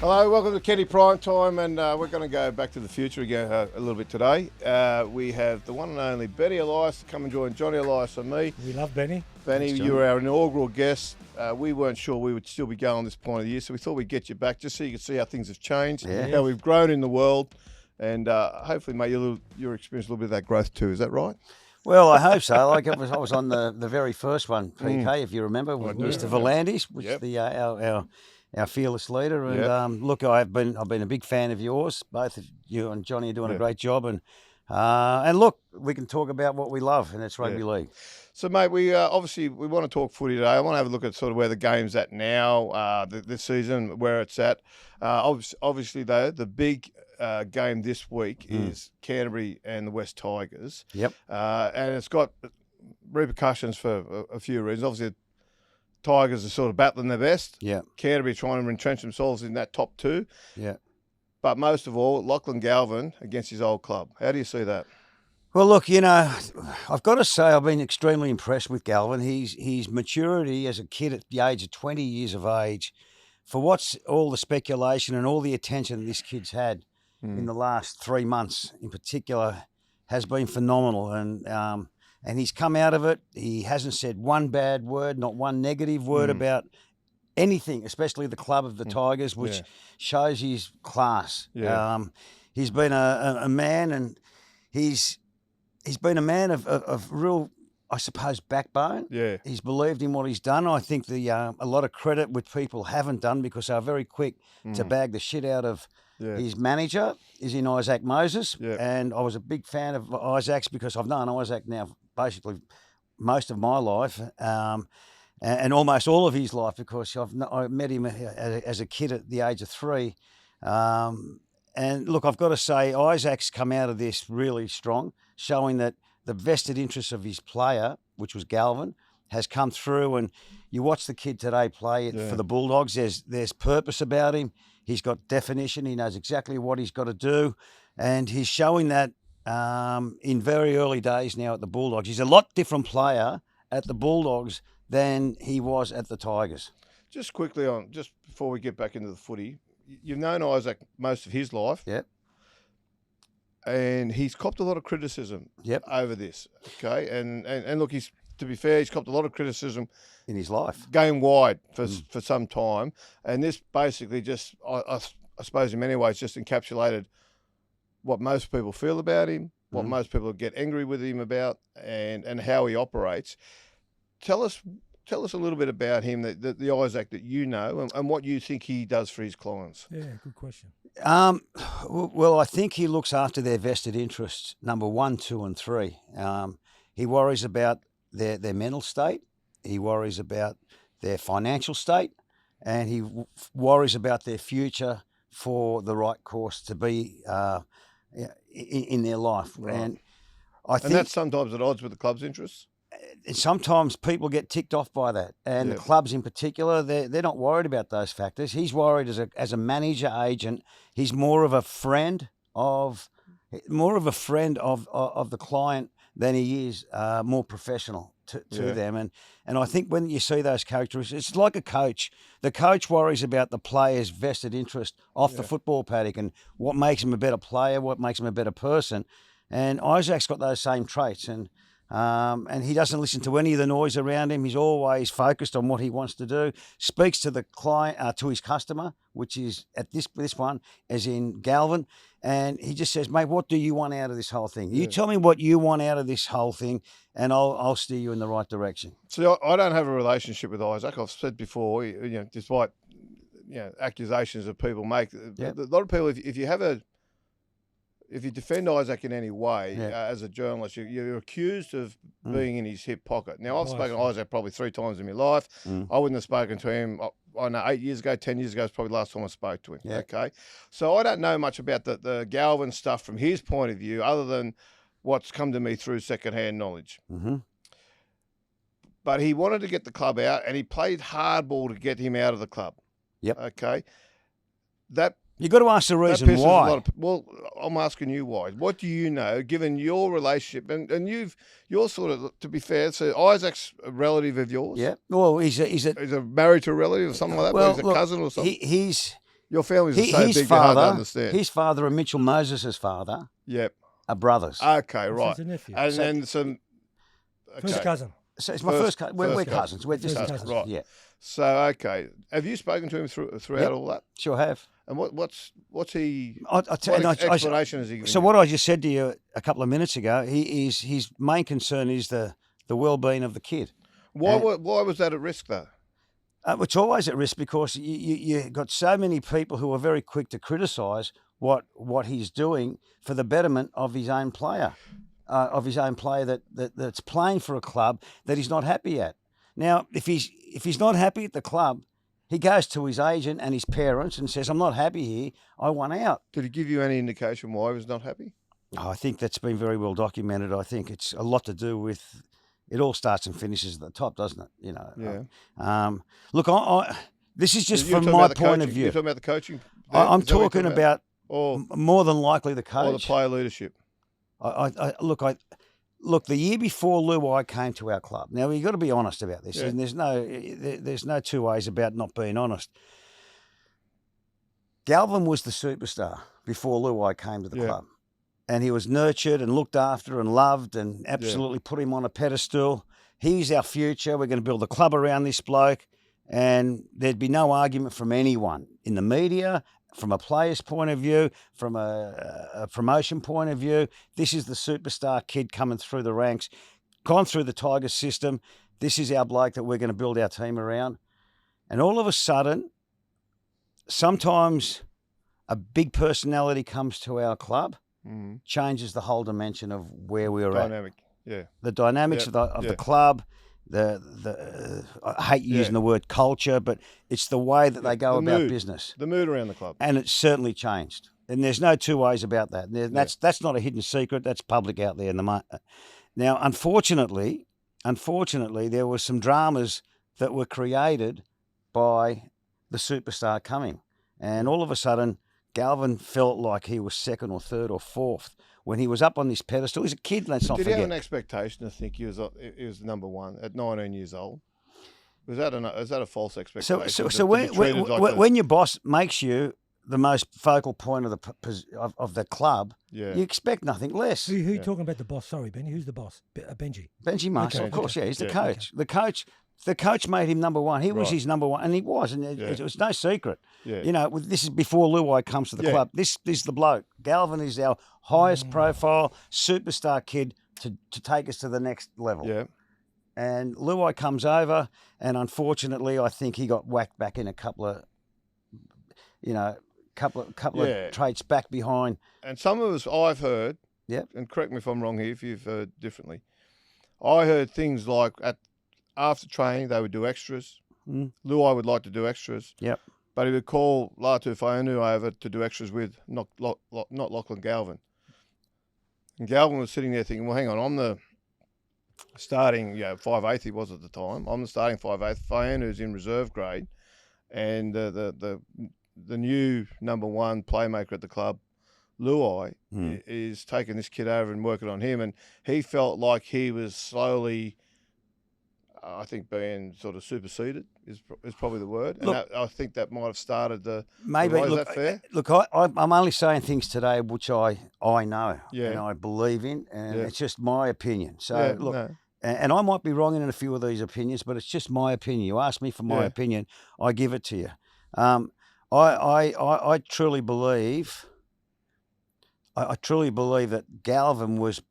Hello, welcome to Kenty Prime Time, and we're going to go back to the future again a little bit today. We have the one and only Benny Elias to come and join Johnny Elias and me. We love Benny. Benny, you were our inaugural guest. We weren't sure we would still be going this point of the year, so we thought we'd get you back just so you could see how things have changed, how we've grown in the world, and hopefully make your experience a little bit of that growth too. Is that right? Well, I hope so. Like I was on the very first one, PK, if you remember, with Mr. Volandis, which is our fearless leader. And look, I've been a big fan of yours. Both of you and Johnny are doing a great job. And look, we can talk about what we love, and it's rugby league. So, mate, we obviously we want to talk footy today. I want to have a look at sort of where the game's at now, this season, where it's at. Obviously, though, the big game this week is Canterbury and the West Tigers. Yep. And it's got repercussions for a few reasons. Obviously, the Tigers are sort of battling their best. Yeah. Canterbury trying to entrench themselves in that top two. Yeah. But most of all, Lachlan Galvin against his old club. How do you see that? Well, look, you know, I've got to say I've been extremely impressed with Galvin. His maturity as a kid at the age of 20 years of age, for what's all the speculation and all the attention that this kid's had in the last 3 months in particular, has been phenomenal. And he's come out of it. He hasn't said one bad word, not one negative word about anything, especially the club of the Tigers, which shows his class. Yeah. He's been a man, and he's been a man of real, I suppose, backbone. Yeah. He's believed in what he's done. I think a lot of credit which people haven't done, because they're very quick to bag the shit out of his manager, is in Isaac Moses. Yeah. And I was a big fan of Isaac's because I've known Isaac now basically most of my life, and almost all of his life, because I met him as a kid at the age of 3. And look, I've got to say, Isaac's come out of this really strong, showing that the vested interest of his player, which was Galvin, has come through. And you watch the kid today play for the Bulldogs. There's purpose about him. He's got definition. He knows exactly what he's got to do, and he's showing that in very early days now at the Bulldogs. He's a lot different player at the Bulldogs than he was at the Tigers. Just quickly just before we get back into the footy, you've known Isaac most of his life. Yep. And he's copped a lot of criticism over this. Okay. And look, to be fair, he's copped a lot of criticism in his life, game wide for some time. And this basically just, I suppose in many ways, just encapsulated what most people feel about him, what most people get angry with him about, and how he operates. Tell us a little bit about him, the Isaac that you know, and what you think he does for his clients. Yeah, good question. Well, I think he looks after their vested interests, number 1, 2, and 3. He worries about their mental state. He worries about their financial state, and he worries about their future for the right course to be in their life. Right. And I think that's sometimes at odds with the club's interests. Sometimes people get ticked off by that, and the clubs in particular, they're not worried about those factors. He's worried as a manager agent. He's more of a friend of the client than he is more professional to them. And I think when you see those characteristics, it's like a coach. The coach worries about the player's vested interest off the football paddock and what makes him a better player, what makes him a better person. And Isaac's got those same traits, and he doesn't listen to any of the noise around him. He's always focused on what he wants to do. Speaks to the client, to his customer, which is at this one, as in Galvin, and he just says, "Mate, what do you want out of this whole thing? You tell me what you want out of this whole thing, and I'll steer you in the right direction." So I don't have a relationship with Isaac. I've said before, despite accusations that people make, a lot of people, if you defend Isaac in any way as a journalist, you're accused of being in his hip pocket. Now, I've spoken to Isaac probably 3 times in my life. I wouldn't have spoken to him, I know 8 years ago, 10 years ago is probably the last time I spoke to him. Yeah. Okay. So I don't know much about the Galvin stuff from his point of view, other than what's come to me through secondhand knowledge. Mm-hmm. But he wanted to get the club out, and he played hardball to get him out of the club. Yep. Okay. You've got to ask the reason why. Well, I'm asking you why. What do you know, given your relationship, and you're sort of, to be fair, so Isaac's a relative of yours? Yeah. Well, he's married to a relative or something like that. Well, he's a cousin or something. He's Your family's so big, hard to understand. His father and Mitchell Moses' father are brothers. Okay, right. So a nephew. And then some... Okay. First cousin. So it's my first cousin. We're cousins. We're distant cousins. Right. Yeah. So, okay. Have you spoken to him throughout all that? Sure have. And what's he... What explanation has he given So you? what I just said to you a couple of minutes ago, his main concern is the well-being of the kid. Why was that at risk, though? It's always at risk because you got so many people who are very quick to criticise what he's doing for the betterment of his own player, that's playing for a club that he's not happy at. Now, if he's not happy at the club, he goes to his agent and his parents and says, "I'm not happy here. I want out." Did he give you any indication why he was not happy? Oh, I think that's been very well documented. I think it's a lot to do with. It all starts and finishes at the top, doesn't it? You know. Yeah. Look, this is just from my point of view. You're talking about the coaching. I'm talking about more than likely the coach or the player leadership. Look. The year before Luai came to our club. Now you've got to be honest about this, and there's no two ways about not being honest. Galvin was the superstar before Luai came to the club. And he was nurtured and looked after and loved and absolutely put him on a pedestal. He's our future. We're going to build a club around this bloke. And there'd be no argument from anyone in the media, from a player's point of view, from a promotion point of view. This is the superstar kid coming through the ranks, gone through the Tigers system. This is our bloke that we're going to build our team around. And all of a sudden, sometimes a big personality comes to our club. Changes the whole dimension of where we were at. The dynamics of the club. I hate using the word culture, but it's the way that they go about business. The mood around the club, and it's certainly changed. And there's no two ways about that. That's not a hidden secret. That's public out there in the market. Now, unfortunately, there were some dramas that were created by the superstar coming, and all of a sudden, Galvin felt like he was second or third or fourth when he was up on this pedestal. He's a kid, let's not forget. Did he have an expectation to think he was number one at 19 years old? Was that a false expectation? So when your boss makes you the most focal point of the club, you expect nothing less. Who are you talking about the boss? Sorry, Benny. Who's the boss? Benji. Benji Marshall, of course, he's the coach. Okay. The coach made him number one. He was his number one, and he was, and it was no secret. Yeah. You know, this is before Luai comes to the club. This is the bloke. Galvin is our highest profile superstar kid to take us to the next level. Yeah. And Luai comes over, and unfortunately, I think he got whacked back in a couple of traits back behind. And some of us, I've heard, and correct me if I'm wrong here, if you've heard differently, I heard things like after training, they would do extras. Luai would like to do extras. Yep. But he would call Latu Fainu over to do extras with, not Lachlan Galvin. And Galvin was sitting there thinking, well, hang on, I'm the starting 5'8" he was at the time. I'm the starting 5'8". Fainu's in reserve grade. And the new number one playmaker at the club, Luai, is taking this kid over and working on him. And he felt like he was slowly... I think being sort of superseded is probably the word. And I think that might have started the... Maybe. Is that fair? Look, I'm only saying things today which I know and I believe in, and it's just my opinion. So, and I might be wrong in a few of these opinions, but it's just my opinion. You ask me for my opinion, I give it to you. I truly believe... I truly believe that Galvin was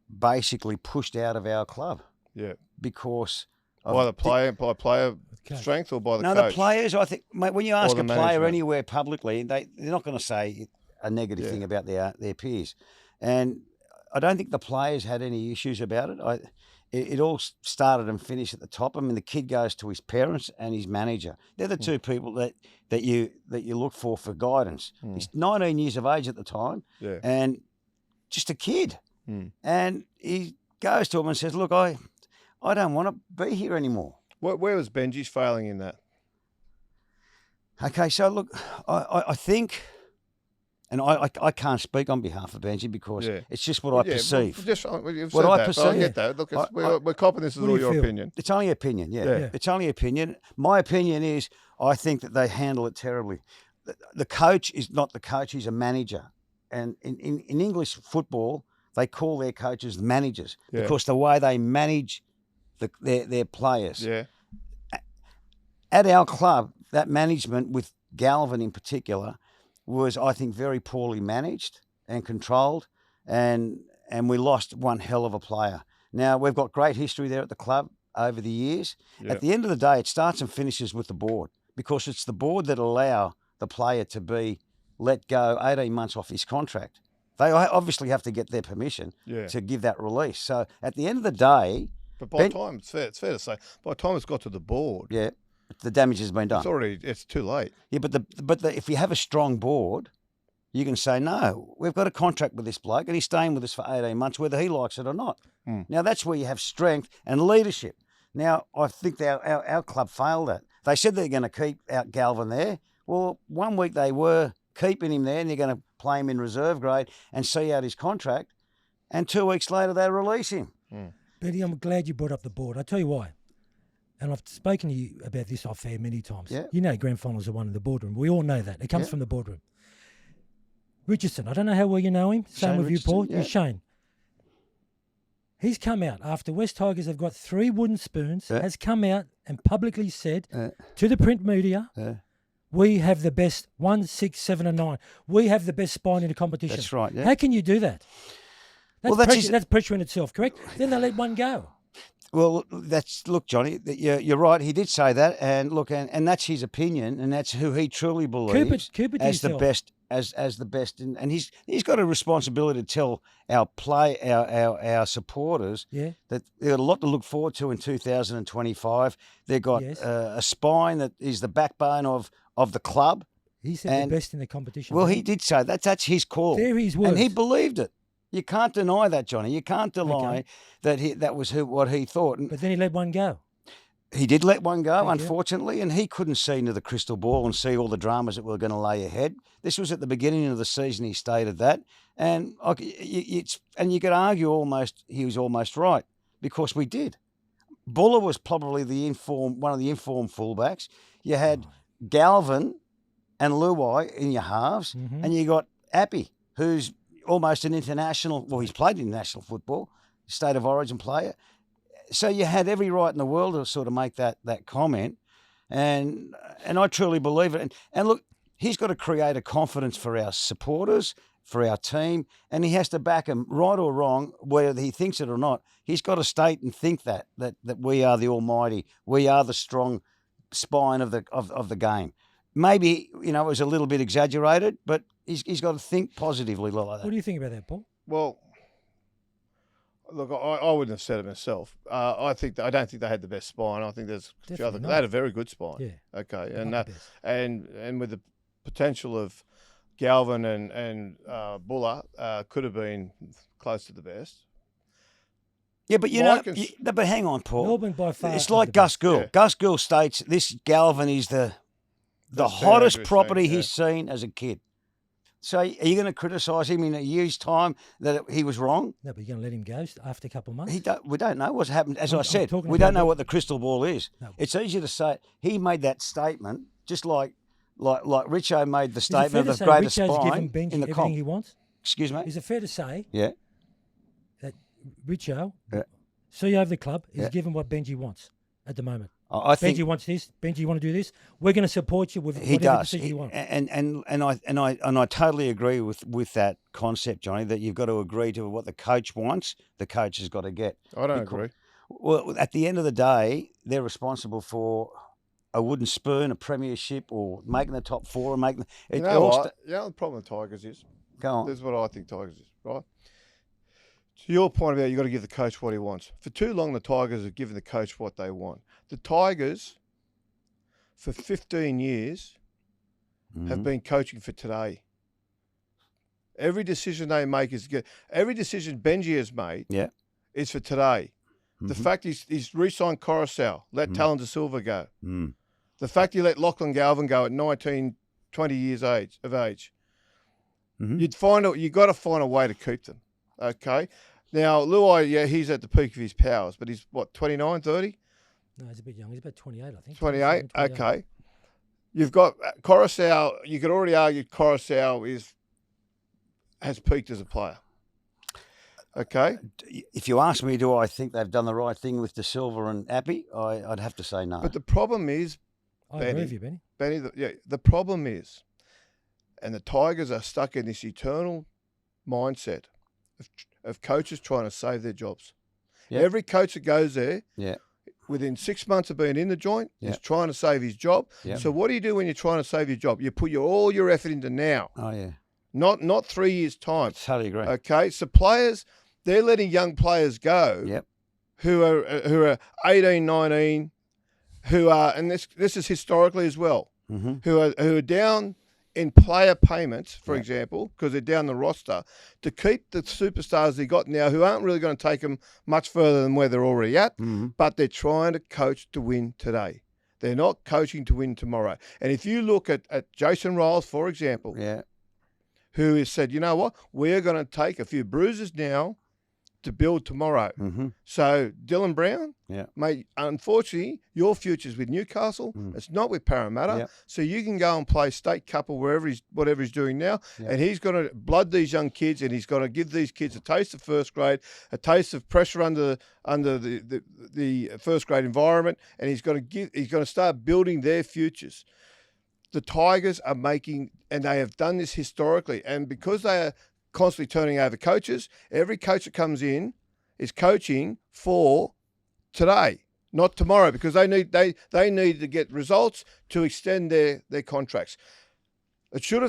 basically pushed out of our club. Yeah. Because... By the player, strength, or by the coach? No, the players. I think, mate, when you ask a player anywhere publicly, they're not going to say a negative thing about their peers, and I don't think the players had any issues about it. It all started and finished at the top. I mean, the kid goes to his parents and his manager. They're the two people that you look for guidance. He's 19 years of age at the time, and just a kid, and he goes to him and says, "Look, I don't want to be here anymore." Where was Benji's failing in that? Okay, so look, I think, and I can't speak on behalf of Benji because it's just what I perceive. What I perceive. I get that. Look, we're copping this as all your opinion. It's only opinion, It's only opinion. My opinion is I think that they handle it terribly. the coach is not the coach; he's a manager. And in English football, they call their coaches managers because the way they manage their players. Yeah. At our club, that management with Galvin in particular was, I think, very poorly managed and controlled, and we lost one hell of a player. Now, we've got great history there at the club over the years. Yeah. At the end of the day, it starts and finishes with the board because it's the board that allow the player to be let go 18 months off his contract. They obviously have to get their permission to give that release. So at the end of the day... But by the time, it's fair to say, by the time it's got to the board... Yeah, the damage has been done. It's too late. Yeah, but if you have a strong board, you can say, no, we've got a contract with this bloke and he's staying with us for 18 months, whether he likes it or not. Now, that's where you have strength and leadership. Now, I think our club failed that. They said they're going to keep out Galvin there. Well, 1 week they were keeping him there and they're going to play him in reserve grade and see out his contract. And 2 weeks later, they release him. Benny, I'm glad you brought up the board. I'll tell you why. And I've spoken to you about this off air many times. Yeah. You know grand finals are won in the boardroom. We all know that. It comes from the boardroom. Richardson, I don't know how well you know him. Same Shane with Richardson, you, Paul. yeah. You're Shane. He's come out after West Tigers have got 3 wooden spoons, has come out and publicly said to the print media, we have the best 1, 6, 7 and 9. We have the best spine in the competition. That's right, yeah. How can you do that? That's, Well, that's pressure in itself, correct? Then they let one go. Well, look, Johnny, you're right. He did say that, and look, and that's his opinion, and that's who he truly believes as the best, as the best, and he's got a responsibility to tell our supporters that they've got a lot to look forward to in 2025. They've got a spine that is the backbone of the club. He said the best in the competition. Well, he did say that's his call. They're his words, and he believed it. You can't deny that, Johnny. You can't deny that was what he thought. But then he let one go. He did let one go, unfortunately, and he couldn't see into the crystal ball and see all the dramas that were going to lay ahead. This was at the beginning of the season. He stated that, and you could argue he was almost right because we did. Buller was probably one of the informed fullbacks. You had Galvin and Luai in your halves, and you got Appy, who's almost an international, well, he's played international football, state of origin player. So you had every right in the world to sort of make that comment. And I truly believe it. And look, he's got to create a confidence for our supporters, for our team, and he has to back them, right or wrong, whether he thinks it or not. He's got to state and think that we are the almighty, we are the strong spine of the game. Maybe, it was a little bit exaggerated, but he's got to think positively like that. What do you think about that, Paul? Well, look, I wouldn't have said it myself. I don't think they had the best spine. I think there's a few other. They had a very good spine. Yeah. Okay, and with the potential of Galvin and Buller, could have been close to the best. Yeah, but but hang on, Paul. Melbourne by far. It's like Gus Gould. Yeah. Gus Gould states this Galvin is the hottest property he's seen as a kid. So are you going to criticise him in a year's time that he was wrong? No, but you're going to let him go after a couple of months? We don't know what's happened. As I said, we don't know what the crystal ball is. No. It's easy to say. He made that statement just like Richo made the statement of the greatest spine in the comp. Everything he wants? Excuse me? Is it fair to say that Richo, CEO of the club, is given what Benji wants at the moment? I think Benji wants this. Benji, you want to do this? We're going to support you with whatever decision you want. And I totally agree with that concept, Johnny. That you've got to agree to what the coach wants. The coach has got to get. I don't agree. Well, at the end of the day, they're responsible for a wooden spoon, a premiership, or making the top 4 and making. The problem with Tigers is. Go on. This is what I think Tigers is, right? To your point about you've got to give the coach what he wants. For too long, the Tigers have given the coach what they want. The Tigers, for 15 years, have been coaching for today. Every decision they make is good. Every decision Benji has made is for today. The fact he's re-signed Coruscant, let Talon de Silva go. The fact he let Lachlan Galvin go at 19, 20 years of age. You've got to find a way to keep them. Okay. Now, Luai, he's at the peak of his powers, but he's, 29, 30? No, he's a bit young. He's about 28, I think. 28? Okay. You've got Coruscant. You could already argue Coruscant has peaked as a player. Okay. If you ask me, do I think they've done the right thing with De Silva and Appy? I'd have to say no. But the problem is, I agree with you, Benny. The problem is, and the Tigers are stuck in this eternal mindset of coaches trying to save their jobs. Yep. Every coach that goes there, within 6 months of being in the joint, is trying to save his job. Yep. So what do you do when you're trying to save your job? You put all your effort into now. Oh, yeah. Not 3 years' time. Totally agree. Okay, so players, they're letting young players go who are 18, 19, who are, and this is historically as well, who are down in player payments, for example, because they're down the roster, to keep the superstars they got now who aren't really going to take them much further than where they're already at, but they're trying to coach to win today. They're not coaching to win tomorrow. And if you look at Jason Riles, for example, who has said, you know what, we're going to take a few bruises now to build tomorrow. So Dylan Brown, mate, unfortunately, your future's with Newcastle. It's not with Parramatta. So you can go and play state cup or whatever he's doing now, and he's going to blood these young kids, and he's going to give these kids a taste of first grade, a taste of pressure under the first grade environment, and he's going to start building their futures. The Tigers are making, and they have done this historically, and because they are constantly turning over coaches, every coach that comes in is coaching for today, not tomorrow, because they need to get results to extend their contracts. It should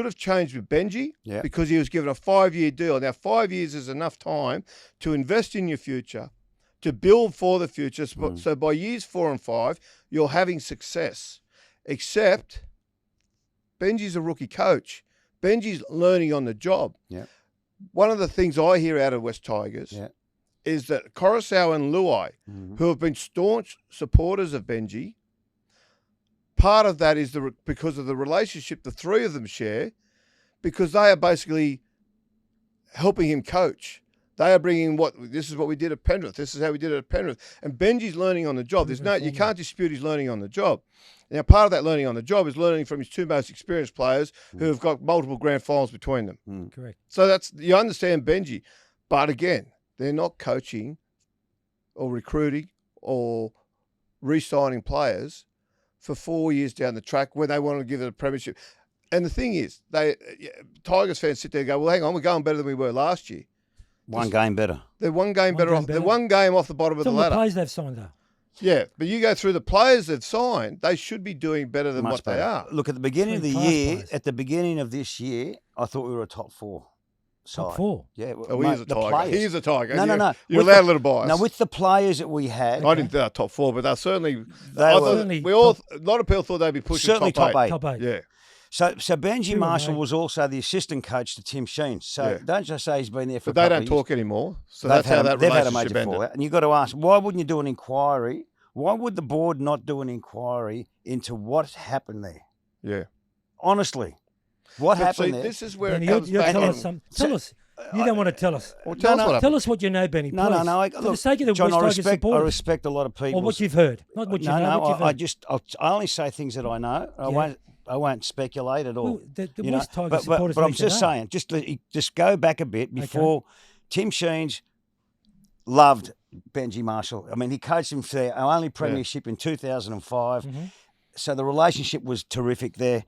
have changed with Benji because he was given a 5-year deal. Now 5 years is enough time to invest in your future, to build for the future. So by years 4 and 5, you're having success. Except Benji's a rookie coach. Benji's learning on the job. One of the things I hear out of West Tigers is that Coruscant and Luai, who have been staunch supporters of Benji, part of that is because of the relationship the three of them share, because they are basically helping him coach. They are bringing this is what we did at Penrith. This is how we did it at Penrith. And Benji's learning on the job. You can't dispute his learning on the job. Now, part of that learning on the job is learning from his two most experienced players who have got multiple grand finals between them. Correct. So you understand Benji. But again, they're not coaching or recruiting or re-signing players for 4 years down the track when they want to give it a premiership. And the thing is, Tigers fans sit there and go, well, hang on, we're going better than we were last year. One game better. They're one game better off. They're one game off the bottom of the ladder. The players they've signed, though. Yeah, but you go through the players they've signed, they should be doing better than what they are. Look, at the beginning of the year, at the beginning of this year, I thought we were a top 4 side. Top 4? Yeah. Oh, he is a Tiger. He is a Tiger. No. You're allowed a little bias. No, with the players that we had. I didn't think they were top 4, but they're certainly. A lot of people thought they'd be pushing certainly top 8. Top 8. Yeah. So Benji Marshall was also the assistant coach to Tim Sheens. So don't just say he's been there for. But they don't talk anymore. So that's how that relationship ended. And you've got to ask, why wouldn't you do an inquiry? Why would the board not do an inquiry into what happened there? Yeah. Honestly, what happened there? This is where it comes back. Tell us. You don't want to tell us. Well, tell us what you know, Benny. No. For the sake of the John, West Tigers supporters. I respect a lot of people. Or what you've heard, not what you know. What you've heard. I only say things that I know. I won't speculate at all. Well, the West Tigers supporters. But I'm just saying, just go back a bit before Tim Sheens loved Benji Marshall. I mean, he coached him for our only premiership in 2005. So the relationship was terrific there.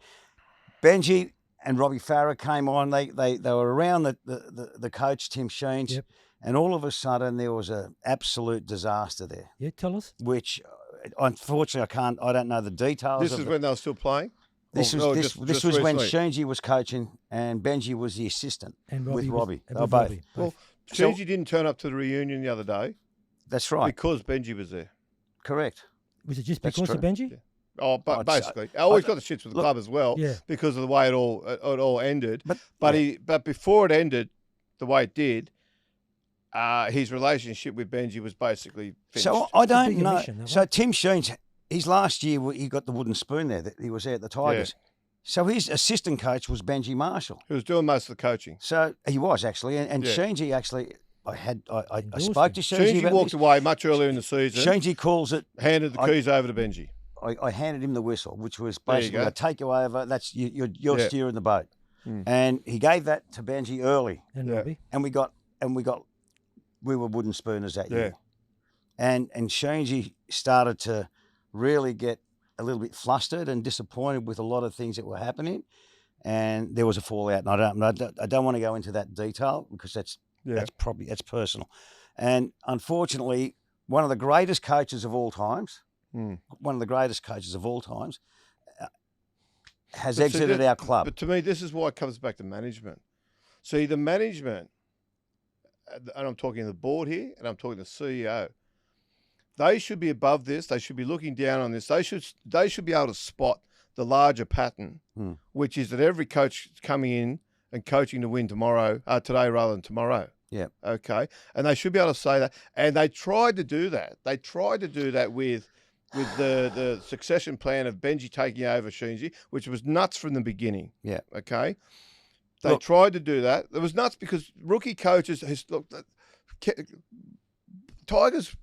Benji and Robbie Farah came on. They were around the coach, Tim Sheens. And all of a sudden there was an absolute disaster there. Yeah, tell us. Which, unfortunately, I don't know the details. This is when they were still playing? This was when Sheensy was coaching and Benji was the assistant with Robbie. They were both. Well, Sheensy didn't turn up to the reunion the other day. That's right. Because Benji was there. Correct. Was it just because of Benji? Yeah. Oh, but basically, I always got the shits with the club as well because of the way it all ended. But before it ended, the way it did, his relationship with Benji was basically finished. So I don't know. So Tim Sheens, his last year, he got the wooden spoon there. That he was there at the Tigers. Yeah. So his assistant coach was Benji Marshall. Who was doing most of the coaching. So he was actually, and Sheensy actually. I spoke to Sheensy. Sheensy walked away much earlier in the season. Sheensy calls it. Handed the keys over to Benji. I handed him the whistle, which was basically, I take you over. That's you're steering the boat, and he gave that to Benji early, And Robbie. and we were wooden spooners that year, and Sheensy started to really get a little bit flustered and disappointed with a lot of things that were happening, and there was a fallout. And I don't want to go into that detail because that's personal, and unfortunately, one of the greatest coaches of all times. One of the greatest coaches of all times has exited our club. But to me, this is why it comes back to management. See, the management, and I'm talking the board here, and I'm talking the CEO, they should be above this. They should be looking down on this. They should be able to spot the larger pattern, which is that every coach is coming in and coaching to win today rather than tomorrow. Yeah. Okay. And they should be able to say that. And they tried to do that. They tried to do that with the succession plan of Benji taking over Sheensy, which was nuts from the beginning. Yeah. Okay. They tried to do that. It was nuts because rookie coaches, Tigers,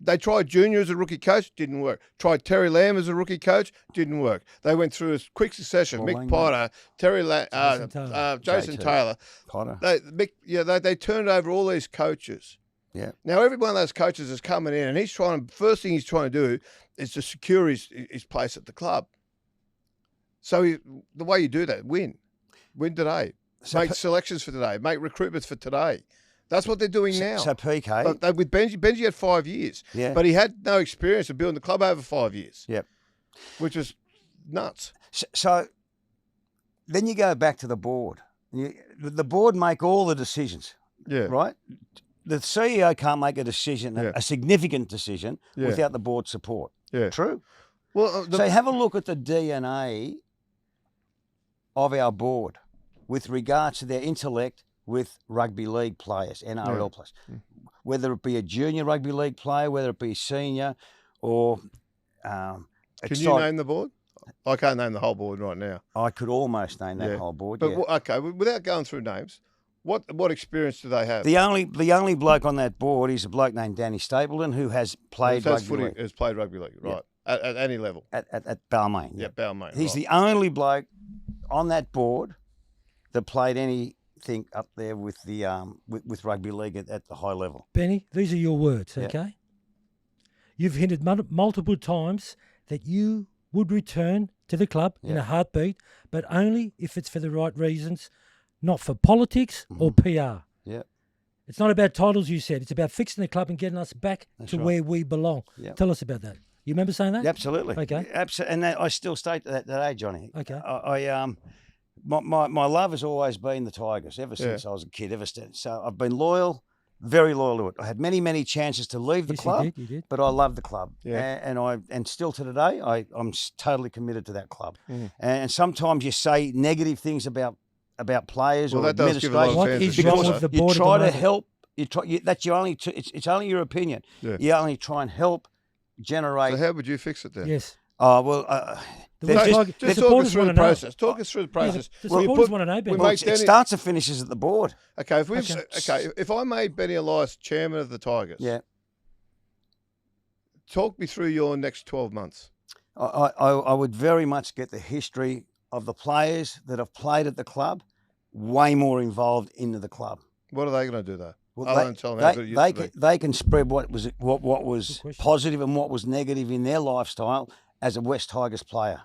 they tried Junior as a rookie coach, didn't work. Tried Terry Lamb as a rookie coach, didn't work. They went through a quick succession. Mick Potter, Jason Taylor. Potter. They turned over all these coaches. Yeah. Now, every one of those coaches is coming in, and first thing he's trying to do is to secure his place at the club. So the way you do that, win today, make selections for today, make recruitments for today. That's what they're doing now. So PK, but with Benji had 5 years, but he had no experience of building the club over 5 years. Yep, which was nuts. So then you go back to the board. The board make all the decisions. Yeah, right. The CEO can't make a decision, a significant decision, without the board's support. Yeah, true. Well, so have a look at the DNA of our board with regards to their intellect with rugby league players, NRL players, whether it be a junior rugby league player, whether it be senior, or can you name the board? I can't name the whole board right now. I could almost name that whole board. But okay, without going through names. What experience do they have? The only bloke on that board is a bloke named Danny Stapleton who has played rugby league. Has played rugby league, right? Yeah. At any level. At Balmain. Yeah, Balmain. He's the only bloke on that board that played anything up there with the with rugby league at the high level. Benny, these are your words, okay? You've hinted multiple times that you would return to the club in a heartbeat, but only if it's for the right reasons. Not for politics or PR. Yeah. It's not about titles, you said. It's about fixing the club and getting us back to where we belong. Yep. Tell us about that. You remember saying that? Absolutely. Okay. And I still state that today, Johnny. Okay. My love has always been the Tigers ever since I was a kid. So I've been loyal, very loyal to it. I had many chances to leave the club, you did. but I love the club. Yeah. And still to today, I'm totally committed to that club. Mm. And sometimes you say negative things about players or that does give a lot of fans because the board you try to help. That's your only. It's only your opinion. Yeah. You only try and help generate. So how would you fix it then? Yes. Oh well. Just talk us through the process. Talk us through the process. The supporters want to know, Ben. It starts and finishes at the board. Okay. If I made Benny Elias chairman of the Tigers. Yeah. Talk me through your next 12 months. I would very much get the history of the players that have played at the club, way more involved into the club. What are they going to do though? Well, they can spread what was positive and what was negative in their lifestyle as a West Tigers player,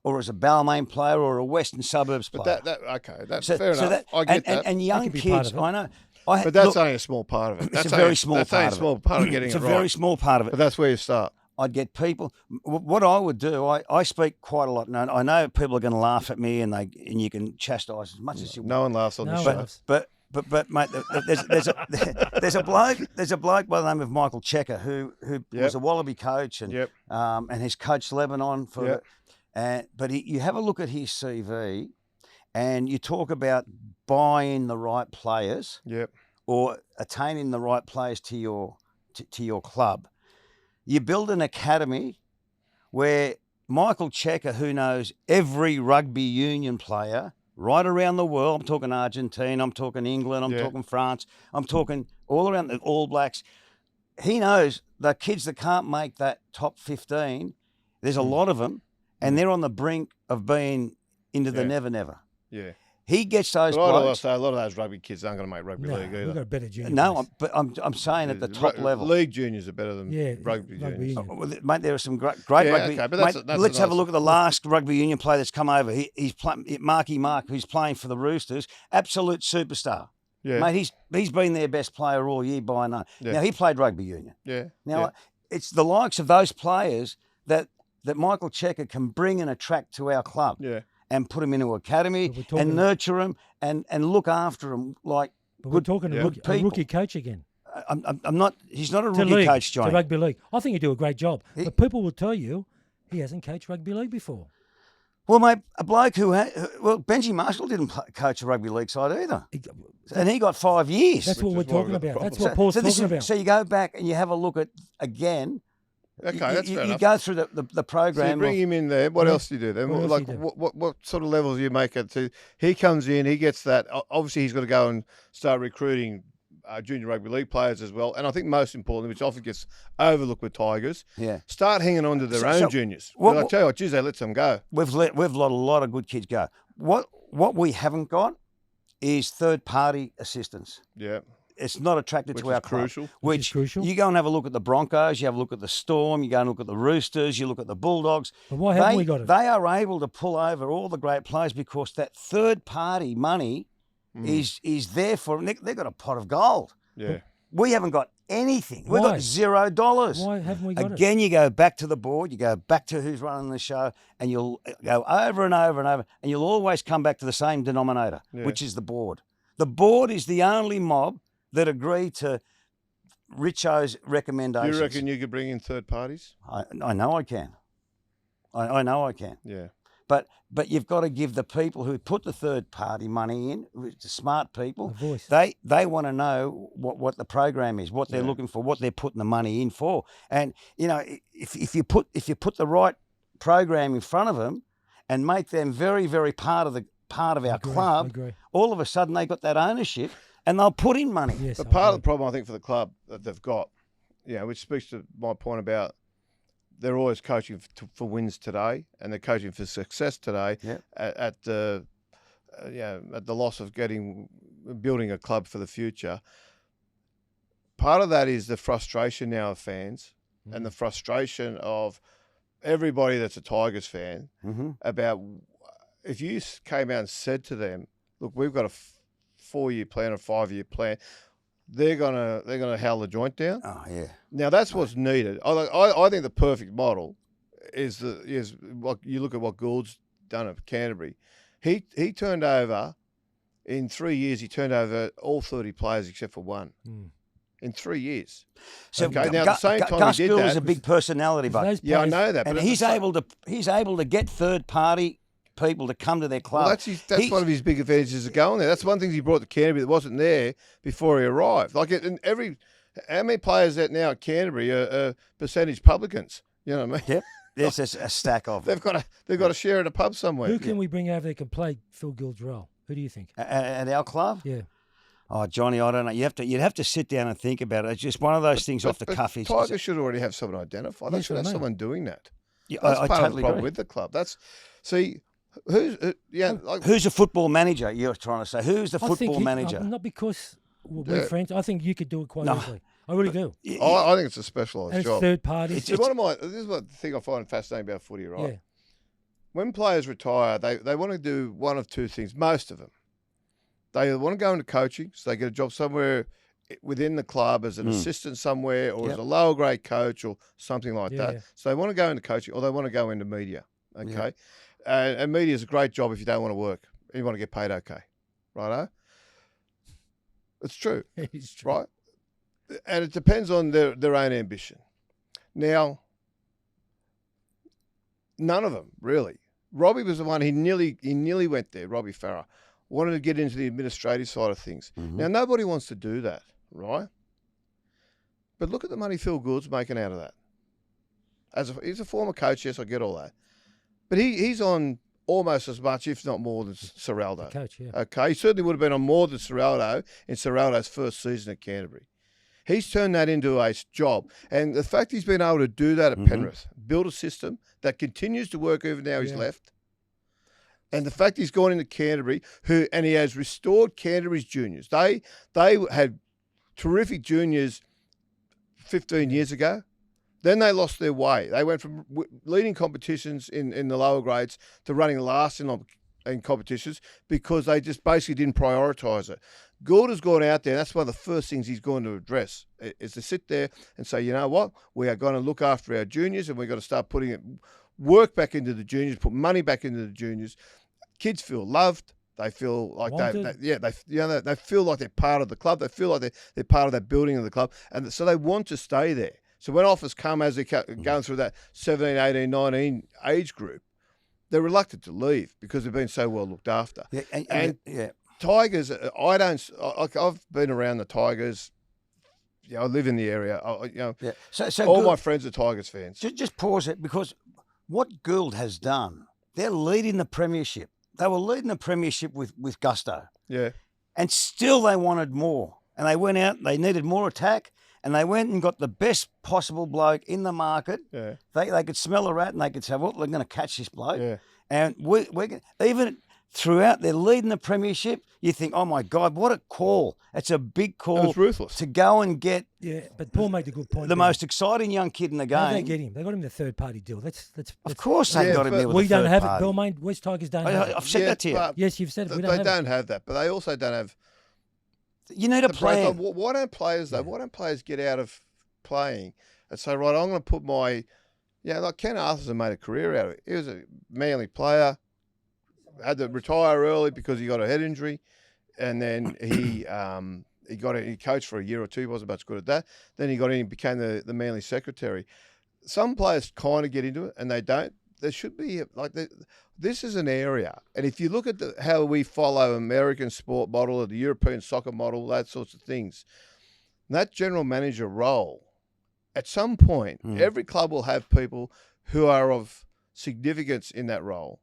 or as a Balmain player, or a Western Suburbs player. But that's fair enough. I get that. And young kids, I know. But that's only a small part of it. It's a very small part of it. That's a small part of getting it right. It's a very small part of it. But that's where you start. I'd get people. What I would do, I speak quite a lot. Now, I know people are going to laugh at me, and you can chastise as much as you want. No one laughs on the show. But mate, there's a bloke by the name of Michael Cheika who was a Wallaby coach and he's coached Lebanon for. But you have a look at his CV, and you talk about buying the right players, or attaining the right players to your club. You build an academy where Michael Cheika, who knows every rugby union player right around the world, I'm talking Argentina, I'm talking England, I'm talking France, I'm talking all around the All Blacks. He knows the kids that can't make that top 15, There's a lot of them, and they're on the brink of being into the never. Yeah. He gets those But blokes. say a lot of those rugby kids aren't going to make rugby league either. We've got a better junior. No, but I'm saying at the top level. League juniors are better than rugby juniors. Well, mate, there are some great rugby. Okay, but let's have a look at the last rugby union player that's come over. He's Marky Mark, who's playing for the Roosters, absolute superstar. Yeah. Mate, he's been their best player all year by none. Yeah. Now, he played rugby union. Yeah. Now, it's the likes of those players that Michael Cheika can bring and attract to our club. Yeah. And put them into academy and nurture them and look after them like we're talking good a rookie coach again. I'm not. He's not a rookie coach, Johnny. To rugby league. I think he do a great job. But people will tell you he hasn't coached rugby league before. Well, mate, a bloke Benji Marshall didn't coach a rugby league side either. And he got 5 years. That's what we're talking about. That's what Paul's talking about. So you go back and you have a look at, again, okay, that's fair enough. You go through the program. So you bring him in there. What else do you do then? What sort of levels do you make it to? He comes in, he gets that. Obviously, he's got to go and start recruiting junior rugby league players as well. And I think most importantly, which often gets overlooked with Tigers, start hanging on to their own juniors. I tell you what, geez, they let them go. We've let a lot of good kids go. What we haven't got is third-party assistance. Yeah. It's not attracted to our club. Crucial. Which is crucial. You go and have a look at the Broncos, you have a look at the Storm, you go and look at the Roosters, you look at the Bulldogs. But why haven't we got it? They are able to pull over all the great players because that third-party money is there for them. They've got a pot of gold. Yeah. We haven't got anything. We've Why? got $0. Why haven't we got it? Again, you go back to the board, you go back to who's running the show, and you'll go over and over and over, and you'll always come back to the same denominator, which is the board. The board is the only mob that agree to Richo's recommendations. You reckon you could bring in third parties? I know I can. I know I can. Yeah. But you've got to give the people who put the third party money in, the smart people, a voice. They want to know what the program is, what they're looking for, what they're putting the money in for. And you know, if you put the right program in front of them and make them very, very part of our club, all of a sudden they got that ownership and they'll put in money. Yes, but part of the problem I think for the club that they've got, which speaks to my point about they're always coaching for wins today, and they're coaching for success today. At the loss of building a club for the future. Part of that is the frustration now of fans and the frustration of everybody that's a Tigers fan about if you came out and said to them, "Look, we've got a 4-year plan or 5-year plan." They're gonna howl the joint down. Oh yeah. Now that's what's needed. I think the perfect model is what you look at what Gould's done at Canterbury. He turned over in 3 years. He turned over all 30 players except for one in 3 years. So now at the same time Gus he did Gould that. is a big personality, but I know that. And but he's able to get third party people to come to their club. Well, that's one of his big advantages of going there. That's one thing he brought to Canterbury that wasn't there before he arrived. Like how many players that now at Canterbury are percentage publicans? You know what I mean? Yep. There's a stack of them. They've got a share at a pub somewhere. Who can we bring over that can play Phil Gould's role? Who do you think? At our club? Yeah. Oh, Johnny, I don't know. You'd have to sit down and think about it. It's just one of those things off the cuff. Tigers should already have someone identified. They should have someone doing that. Yeah, that's I part totally of the problem agree. with the club. Who's a football manager? You're trying to say who's the football manager? Not because we're friends. I think you could do it quite easily. I really do. I think it's a specialised job. It's third party. This is the thing I find fascinating about footy, right? Yeah. When players retire, they want to do one of two things. Most of them, they want to go into coaching, so they get a job somewhere within the club as an assistant somewhere, or as a lower grade coach, or something like that. Yeah. So they want to go into coaching, or they want to go into media. Okay. Yeah. And media is a great job if you don't want to work. You want to get paid okay. Righto? It's true. It's true. Right? And it depends on their own ambition. Now, none of them, really. Robbie was the one, he nearly went there, Robbie Farah. Wanted to get into the administrative side of things. Now, nobody wants to do that, right? But look at the money Phil Gould's making out of that. He's a former coach, yes, I get all that. But he's on almost as much, if not more, than Serraldo. Coach, yeah. Okay, he certainly would have been on more than Serraldo in Serraldo's first season at Canterbury. He's turned that into a job. And the fact he's been able to do that at Penrith, build a system that continues to work even now he's left, and the fact he's gone into Canterbury, and he has restored Canterbury's juniors. They had terrific juniors 15 years ago. Then they lost their way. They went from leading competitions in the lower grades to running last in competitions because they just basically didn't prioritise it. Gould has gone out there, and that's one of the first things he's going to address, is to sit there and say, you know what, we are going to look after our juniors, and we've got to start putting work back into the juniors, put money back into the juniors. Kids feel loved. They feel like they feel like they're part of the club. They feel like they're part of that building of the club, and so they want to stay there. So when offers come as they're going through that 17, 18, 19 age group, they're reluctant to leave because they've been so well looked after. Tigers, I've been around the Tigers. I live in the area. So all my friends are Tigers fans. Just pause it, because what Gould has done, they're leading the premiership. They were leading the premiership with gusto. Yeah. And still they wanted more. And they went out, they needed more attack, and they went and got the best possible bloke in the market. Yeah. They could smell a rat and they could say, well, they're going to catch this bloke. Yeah. And even throughout, they're leading the premiership. You think, oh, my God, what a call. It's a big call. It was ruthless. To go and get but Paul made a good point. The most exciting young kid in the game. How did they get him? They got him the third-party deal. Of course they got him there with we the third don't have party. it, Balmain. West Tigers don't have it. I've said that to you. Yes, you've said it. They don't have that, but they also don't have... You need a plan. Why don't players, though? Why don't players get out of playing and say, right, I'm going to put my... like Ken Arthurson made a career out of it. He was a Manly player, had to retire early because he got a head injury, and then he coached for a year or two. He wasn't much good at that. Then he got in and became the Manly secretary. Some players kind of get into it, and they don't. There should be this is an area, and if you look at how we follow American sport model or the European soccer model, that sorts of things, that general manager role, at some point, every club will have people who are of significance in that role.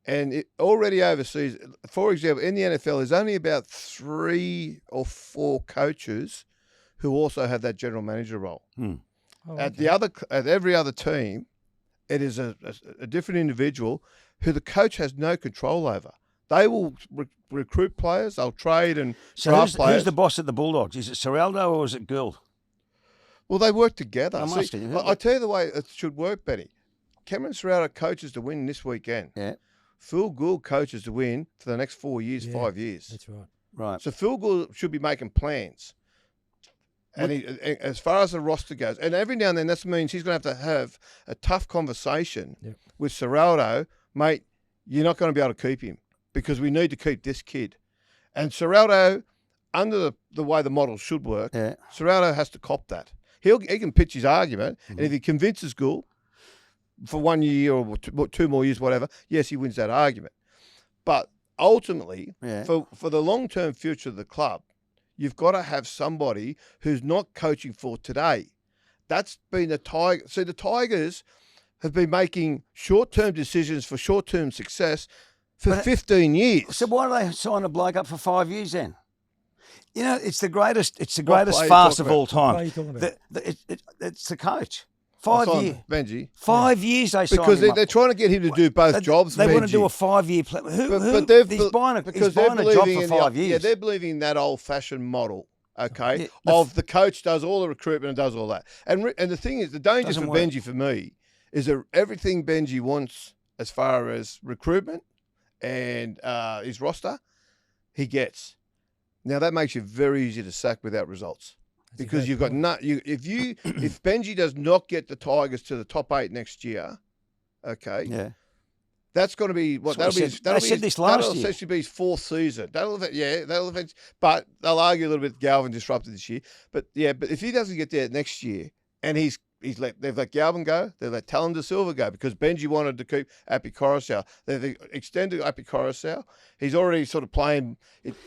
And already overseas, for example, in the NFL, there's only about 3 or 4 coaches who also have that general manager role. At every other team, it is a different individual who the coach has no control over. They will recruit players, they'll trade and draft players. Who's the boss at the Bulldogs? Is it Serraldo or is it Gould? Well, they work together. I tell you the way it should work, Benny. Cameron Serraldo coaches to win this weekend. Yeah. Phil Gould coaches to win for the next 4 years, 5 years. That's right. Right. So Phil Gould should be making plans. And as far as the roster goes, and every now and then that means he's going to have a tough conversation with Serraldo. Mate, you're not going to be able to keep him because we need to keep this kid. And Serraldo, under the way the model should work, Serraldo has to cop that. He can pitch his argument, and if he convinces Gould for 1 year or 2 more years, whatever, yes, he wins that argument. But ultimately, for the long-term future of the club, you've got to have somebody who's not coaching for today. That's been the Tigers. See, the Tigers have been making short-term decisions for short-term success for 15 years. So why do they sign a bloke up for 5 years then? It's the greatest farce of all time. What are you talking about? It's the coach. 5 years. Benji. 5 years they signed because him they're trying to get him to do both jobs. They want to do a 5-year plan. He's buying a job for 5 years. Yeah, they're believing in that old-fashioned model. Okay, of the coach does all the recruitment and does all that. And the thing is, the danger for Benji for me is that everything Benji wants as far as recruitment and his roster, he gets. Now that makes you very easy to sack without results. Because you've got if Benji does not get the Tigers to the top 8 next year, okay, that's going to be what that'll essentially be his 4th season. But they'll argue a little bit. Galvin disrupted this year, but if he doesn't get there next year, and they've let Galvin go, they've let Talon De Silva go because Benji wanted to keep Api Coruscant. They've extended Api Coruscant. He's already sort of playing.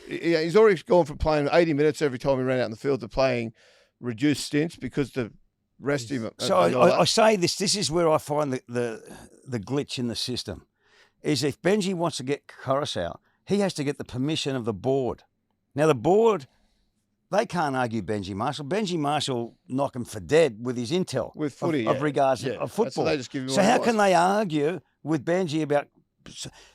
He's already gone from playing 80 minutes every time he ran out in the field to playing reduced stints because the rest of him. So I say this. This is where I find the glitch in the system. Is if Benji wants to get Coruscant, he has to get the permission of the board. Now the board they can't argue Benji Marshall. Benji Marshall knock him for dead with his intel with footy of regards of football. They just give him so how can they argue with Benji about?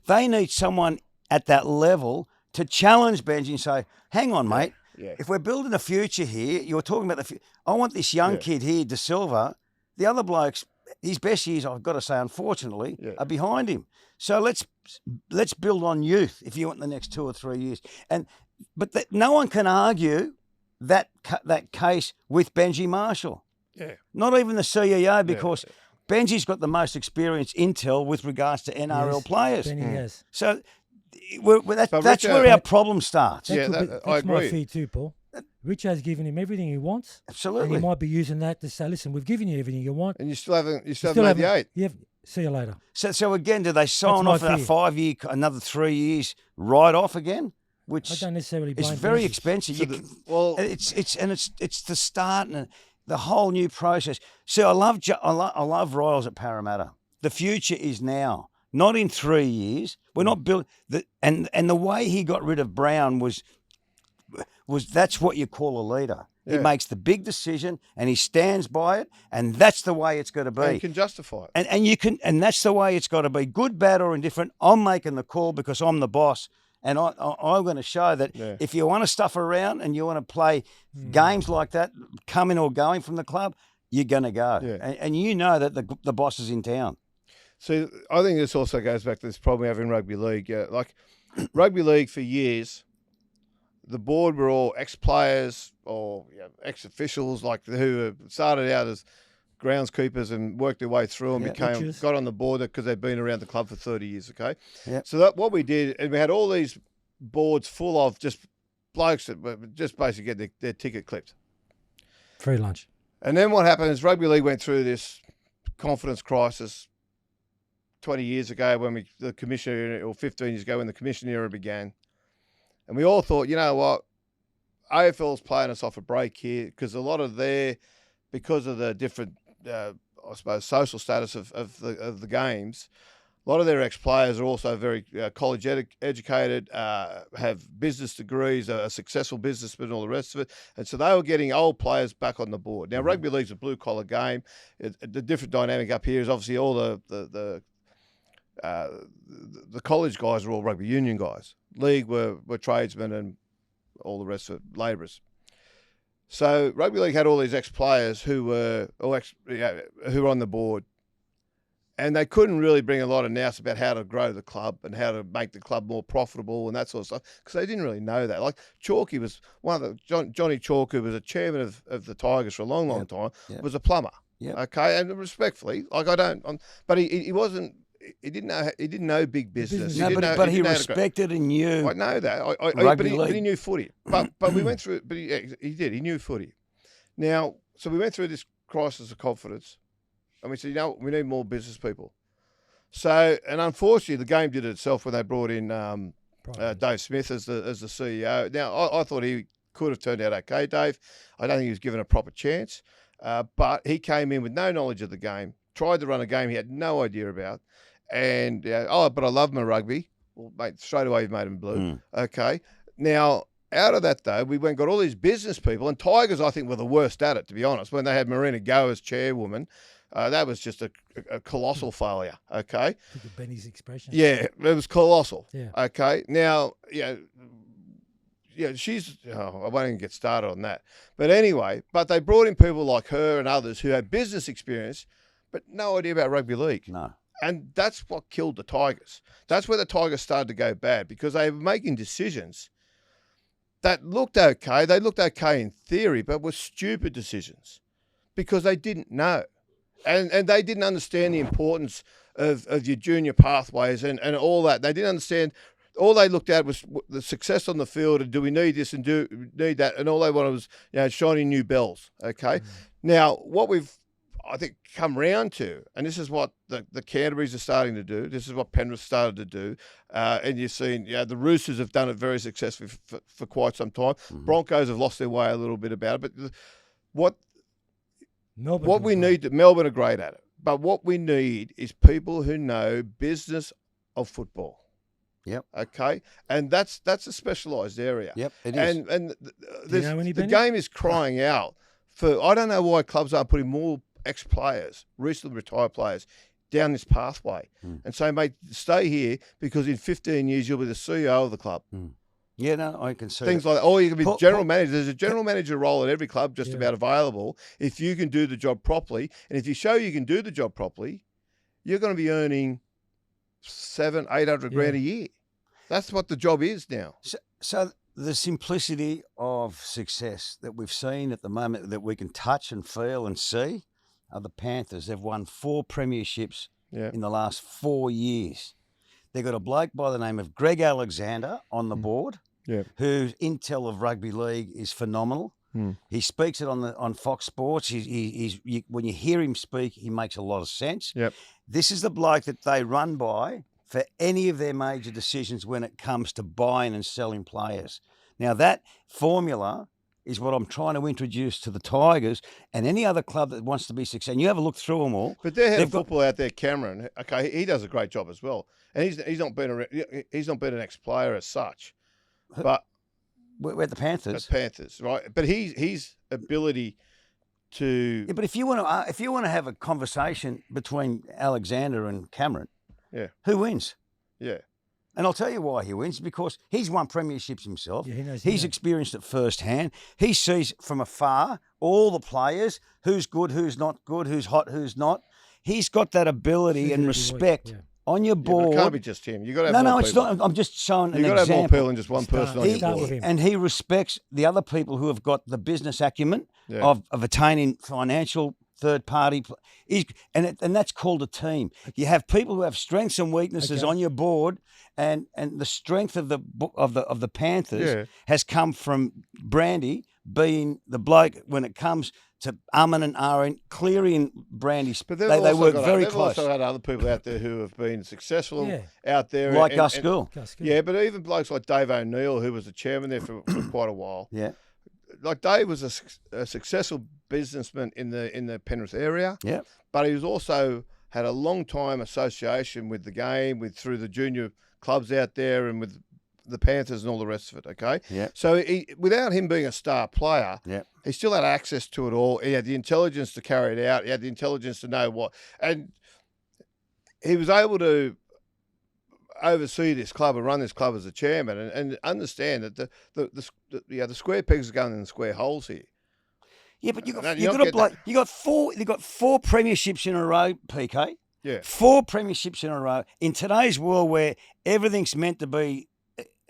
They need someone at that level to challenge Benji and say, "Hang on, mate. Yeah. If we're building a future here, you're talking about I want this young kid here, De Silva. The other blokes, his best years, I've got to say, unfortunately, are behind him. So let's build on youth if you want the next 2 or 3 years. But no one can argue that case with Benji Marshall. Yeah. Not even the CEO, because Benji's got the most experience intel with regards to NRL players. Benny has. So that's where our problem starts. That's I agree. my fear too, Paul. Richard's given him everything he wants. Absolutely. And he might be using that to say, listen, we've given you everything you want. And you still haven't made the 8. Yeah, see you later. So again, do they sign off a 5 year, another 3 years right off again? Which I don't necessarily blame it's very Benji. expensive. It's the start and the whole new process. So I love Royals at Parramatta. The future is now, not in 3 years. We're not building and the way he got rid of Brown was that's what you call a leader. Yeah. He makes the big decision and he stands by it, and that's the way it's got to be. And you can justify it. And that's the way it's got to be. Good, bad, or indifferent. I'm making the call because I'm the boss. And I'm going to show that if you want to stuff around and you want to play games like that, coming or going from the club, you're going to go. Yeah. And you know that the boss is in town. So I think this also goes back to this problem we have in rugby league. Like rugby league for years, the board were all ex-players or ex-officials, like who started out as groundskeepers and worked their way through and got on the board because they'd been around the club for 30 years, okay? Yep. So what we did, and we had all these boards full of just blokes that were just basically get their ticket clipped. Free lunch. And then what happened is rugby league went through this confidence crisis 20 years ago the commission, or 15 years ago when the commission era began. And we all thought, you know what, AFL's playing us off a break here because a lot of because of the different, I suppose, social status of the games, a lot of their ex-players are also very college educated, have business degrees, are successful businessmen, all the rest of it. And so they were getting old players back on the board. Now, rugby league's a blue-collar game. The different dynamic up here is obviously all the college guys are all rugby union guys. League were tradesmen and all the rest of it, labourers. So rugby league had all these ex-players who were on the board, and they couldn't really bring a lot of nous about how to grow the club and how to make the club more profitable and that sort of stuff, because they didn't really know that. Like Chalky was Johnny Chalk, who was a chairman of the Tigers for a long time, was a plumber. Yep. Okay, and respectfully, but he wasn't. He didn't know big business. But he respected and knew. I know that. But he knew footy. But we went through. But he did. He knew footy. Now, so we went through this crisis of confidence, and we said, we need more business people. So, and unfortunately, the game did it itself when they brought in Dave Smith as the CEO. Now, I thought he could have turned out okay, Dave. I don't think he was given a proper chance. But he came in with no knowledge of the game, tried to run a game he had no idea about. And, but I love my rugby. Well, mate, straight away you've made him blue. Okay. Now, out of that, though, we went and got all these business people. And Tigers, I think, were the worst at it, to be honest. When they had Marina Go as chairwoman, that was just a colossal failure, okay? Look at Benny's expression. Yeah, it was colossal. Yeah. Okay. Now, she's... I won't even get started on that. But anyway, they brought in people like her and others who had business experience, but no idea about rugby league. No. And that's what killed the Tigers. That's where the Tigers started to go bad, because they were making decisions that looked okay. They looked okay in theory, but were stupid decisions because they didn't know. And they didn't understand the importance of your junior pathways and all that. They didn't understand. All they looked at was the success on the field and do we need this and do need that. And all they wanted was, shiny new bells. Okay. Now, what we've, I think, come round to, and this is what the Canterburys are starting to do. This is what Penrith started to do. And you've seen, the Roosters have done it very successfully for quite some time. Broncos have lost their way a little bit about it. But Melbourne are great at it. But what we need is people who know business of football. Yep. Okay, and that's a specialised area. Yep, it is. And Do you know any, the Benny? game is crying out for. I don't know why clubs aren't putting more ex-players, recently retired players, down this pathway and say, mate, stay here because in 15 years you'll be the CEO of the club. Yeah, no, I can see Things that. like that. Or you can be general manager. There's a general manager role at every club just about available if you can do the job properly. And if you show you can do the job properly, you're going to be earning 700-800 grand a year. That's what the job is now. So the simplicity of success that we've seen at the moment that we can touch and feel and see are the Panthers. They've won 4 premierships in the last 4 years. They've got a bloke by the name of Greg Alexander on the board. Whose intel of rugby league is phenomenal. He speaks it on Fox Sports. When you hear him speak, he makes a lot of sense. This is the bloke that they run by for any of their major decisions when it comes to buying and selling players. Now, that formula is what I'm trying to introduce to the Tigers and any other club that wants to be successful. And you have a look through them all. But their head of football out there, Cameron, okay, he does a great job as well. And he's not been an ex-player as such. But we're at the Panthers. The Panthers, right? But his ability to but if you want to have a conversation between Alexander and Cameron, who wins? And I'll tell you why he wins, because he's won premierships himself. He's experienced it firsthand. He sees from afar all the players, who's good, who's not good, who's hot, who's not. He's got that ability and respect. On your board. It can't be just him. You got to have more it's people. not. I'm just showing an example. You've got to have more people than just one person on your board. And he respects the other people who have got the business acumen of attaining financial third-party. And that's called a team. You have people who have strengths and weaknesses on your board, and the strength of the Panthers has come from Brandy being the bloke when it comes to Armin and Aaron, Cleary and Brandy. But they work very close. They've also had other people out there who have been successful out there. Like Gus Gould. Yeah, but even blokes like Dave O'Neill, who was the chairman there for quite a while. Yeah. Like Dave was a successful businessman in the Penrith area. Yeah. But he was also had a long time association with the game, through the junior clubs out there and with the Panthers and all the rest of it, okay? Yeah. So without him being a star player, he still had access to it all. He had the intelligence to carry it out. He had the intelligence to know what. And he was able to oversee this club and run this club as a chairman and understand that the square pegs are going in the square holes here. Yeah, but you got 4 premierships in a row, PK. Yeah. 4 premierships in a row. In today's world where everything's meant to be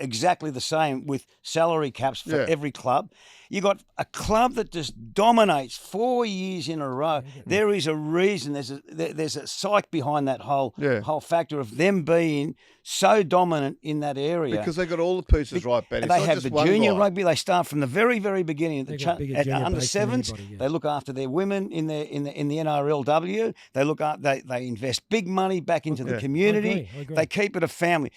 exactly the same with salary caps for every club. You got a club that just dominates 4 years in a row. There is a reason. There's a psyche behind that whole factor of them being so dominant in that area. Because they got all the pieces right, Benny. They have the junior rugby. They start from the very, very beginning at under sevens. They look after their women in the NRLW. They look after. They invest big money back into the community. I agree. They keep it a family.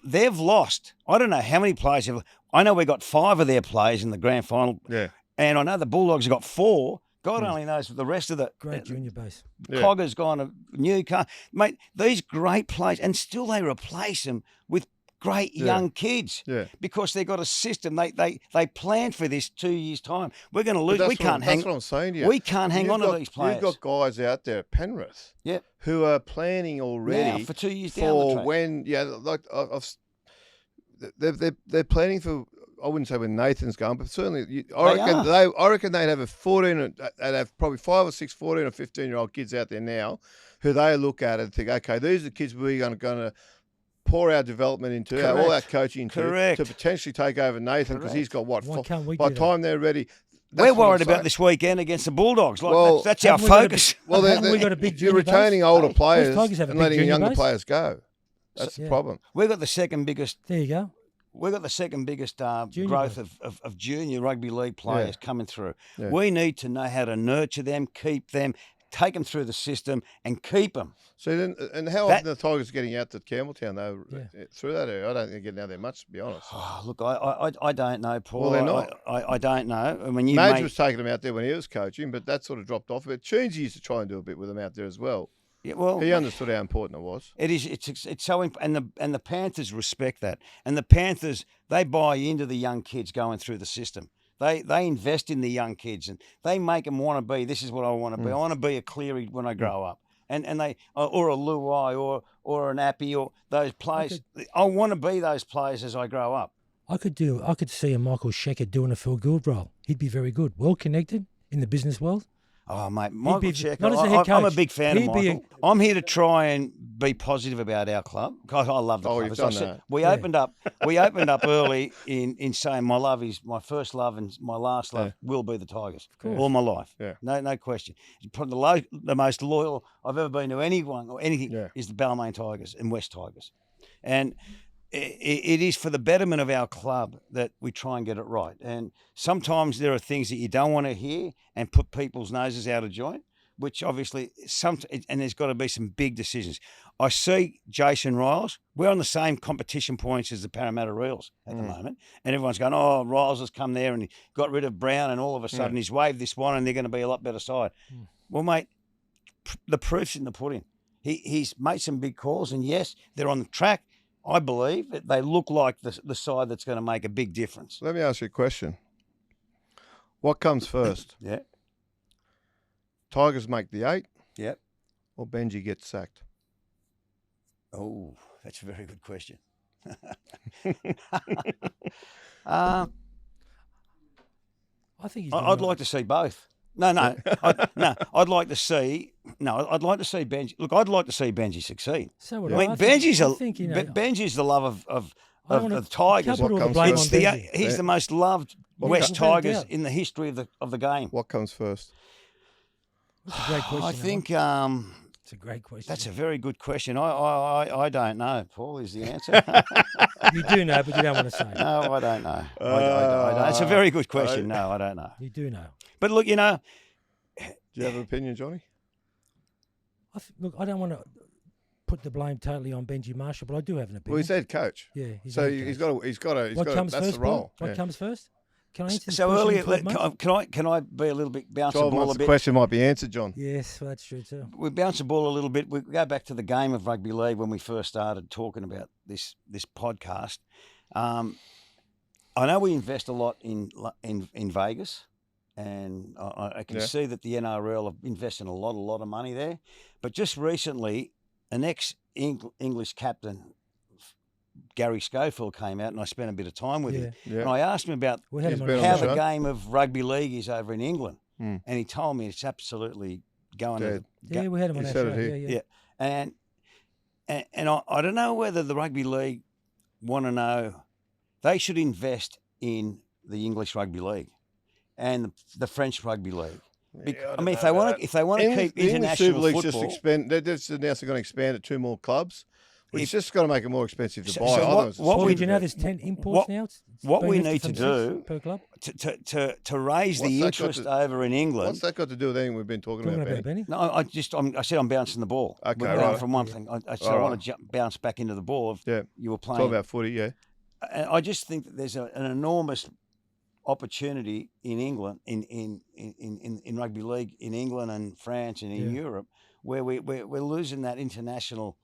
They've lost. I don't know how many players have. I know we got 5 of their players in the grand final. Yeah. And I know the Bulldogs have got 4. God only knows the rest of the great junior base. Cogger's gone to Newcastle. Mate, these great players, and still they replace them with great young kids because they've got a system. They plan for this 2 years' time. We're going to lose. That's what I'm saying to you. We can't hang on to these players. You've got guys out there at Penrith who are planning already now for 2 years down the track. When they're planning for. I wouldn't say when Nathan's going, but certainly I reckon they'd have they'd have probably 5 or 6 14 or 15-year-old kids out there now who they look at and think, okay, these are the kids we're going to pour our development into, all our coaching into, to potentially take over Nathan because he's got what? By the time they're ready. We're worried about this weekend against the Bulldogs. That's our focus. We got a big you're retaining older players and letting younger base. players go. That's the problem. We've got the second biggest. There you go. We've got the second biggest growth of junior rugby league players coming through. Yeah. We need to know how to nurture them, keep them, take them through the system, and keep them. So then, and how often are the Tigers getting out to Campbelltown though through that area? I don't think they're getting out there much, to be honest. Oh, look, I don't know, Paul. Well, they're not. I don't know. I mean, Madge was taking them out there when he was coaching, but that sort of dropped off a bit. Sheens used to try and do a bit with them out there as well. Yeah, well, he understood how important it was. It is. It's so and the Panthers respect that, and the Panthers, they buy into the young kids going through the system. They invest in the young kids, and they make them want to be. This is what I want to be. I want to be a Cleary when I grow up, and they or a Luai or an Appy or those players. I want to be those players as I grow up. I could see a Michael Cheika doing a Phil Gould role. He'd be very good, well connected in the business world. Oh, mate, Michael Cheika, not as a head coach. I'm a big fan of Michael. I'm here to try and be positive about our club because I love the club. You've done that. We opened up early in saying my first love and my last love will be the Tigers all my life. Yeah. No question. Probably the most loyal I've ever been to anyone or anything is the Balmain Tigers and West Tigers. And it is for the betterment of our club that we try and get it right. And sometimes there are things that you don't want to hear and put people's noses out of joint, which obviously and there's got to be some big decisions. I see Jason Riles. We're on the same competition points as the Parramatta Reels at the moment. And everyone's going, oh, Riles has come there and he got rid of Brown and all of a sudden he's waved this one and they're going to be a lot better side. Well, mate, the proof's in the pudding. He's made some big calls and yes, they're on the track. I believe that they look like the side that's going to make a big difference. Let me ask you a question. What comes first? Tigers make the 8? Yep. Or Benji gets sacked? Oh, that's a very good question. I think I'd like to see both. I'd like to see Benji. Look, I'd like to see Benji succeed. So would I mean, Benji's the love of the Tigers. He's the most loved West Tigers in the history of the game. What comes first? That's a great question. I think it's a great question. That's a very good question. I don't know. Paul is the answer. You do know, but you don't want to say. No, I don't know. I don't. It's a very good question. No, I don't know. You do know. But look, do you have an opinion, Johnny? Look, I don't want to put the blame totally on Benji Marshall, but I do have an opinion. Well, he's head coach. Yeah, he's got to. What comes that's first, the role. What comes first? Can I answer this so question earlier? Can I be a little bit bounce the 12 ball months a bit? The question might be answered, John. Yes, well, that's true too. We bounce the ball a little bit. We go back to the game of rugby league when we first started talking about this podcast. I know we invest a lot in Vegas, and I can see that the NRL have invested a lot of money there. But just recently, an ex-English captain, Gary Schofield, came out, and I spent a bit of time with him. Yeah. And I asked him about how the game of rugby league is over in England, and he told me it's absolutely going. We had him on our show. Yeah. And I don't know whether the rugby league want to know. They should invest in the English rugby league and the French rugby league. If they want to keep international football, just expand. They're just announced they're going to expand it 2 more clubs. It's just got to make it more expensive to buy. Did you know there's 10 imports now? What we need to do per club to raise the interest over in England. What's that got to do with anything we've been talking about, Benny? No, I said I'm bouncing the ball. Okay, we're going from one thing. I said I want to bounce back into the ball. You were playing. Talk about footy, yeah. And I just think that there's an enormous opportunity in England, in rugby league in England and France and in Europe, where we're losing that international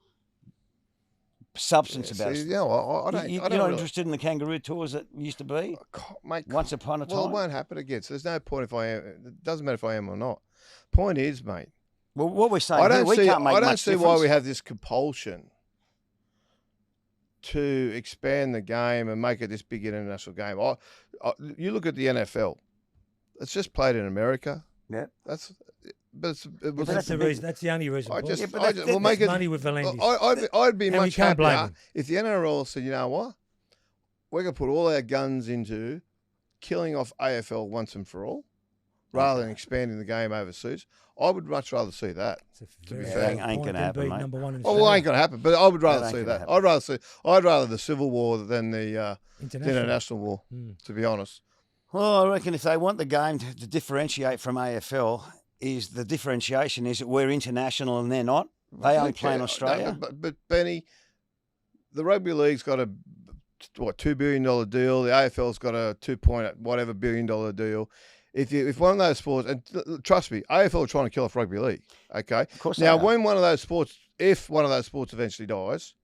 substance about it. You're not interested in the kangaroo tours that used to be? Mate, once upon a time. Well, it won't happen again. So there's no point if I am. It doesn't matter if I am or not. Point is, mate. Well, what we're saying, I don't see difference. why we have this compulsion to expand the game and make it this big international game. You look at the NFL. It's just played in America. Yeah. That's the reason. That's the only reason. We'll make it money with Valandis. I'd be much happier if the NRL said, you know what, we're going to put all our guns into killing off AFL once and for all, rather than expanding the game overseas. I would much rather see that. To be fair, ain't going to happen, mate. It ain't going to happen. But I would rather see that. I'd rather the civil war than the international war. To be honest. Well, I reckon if they want the game to differentiate from AFL, is the differentiation is that we're international and they're not. They only play in Australia. No, but Benny, the rugby league's got a $2 billion deal. The AFL's got a $2 billion deal. if one of those sports, and trust me, AFL are trying to kill off rugby league. Okay. Of course. Now, when one of those sports, if one of those sports eventually dies,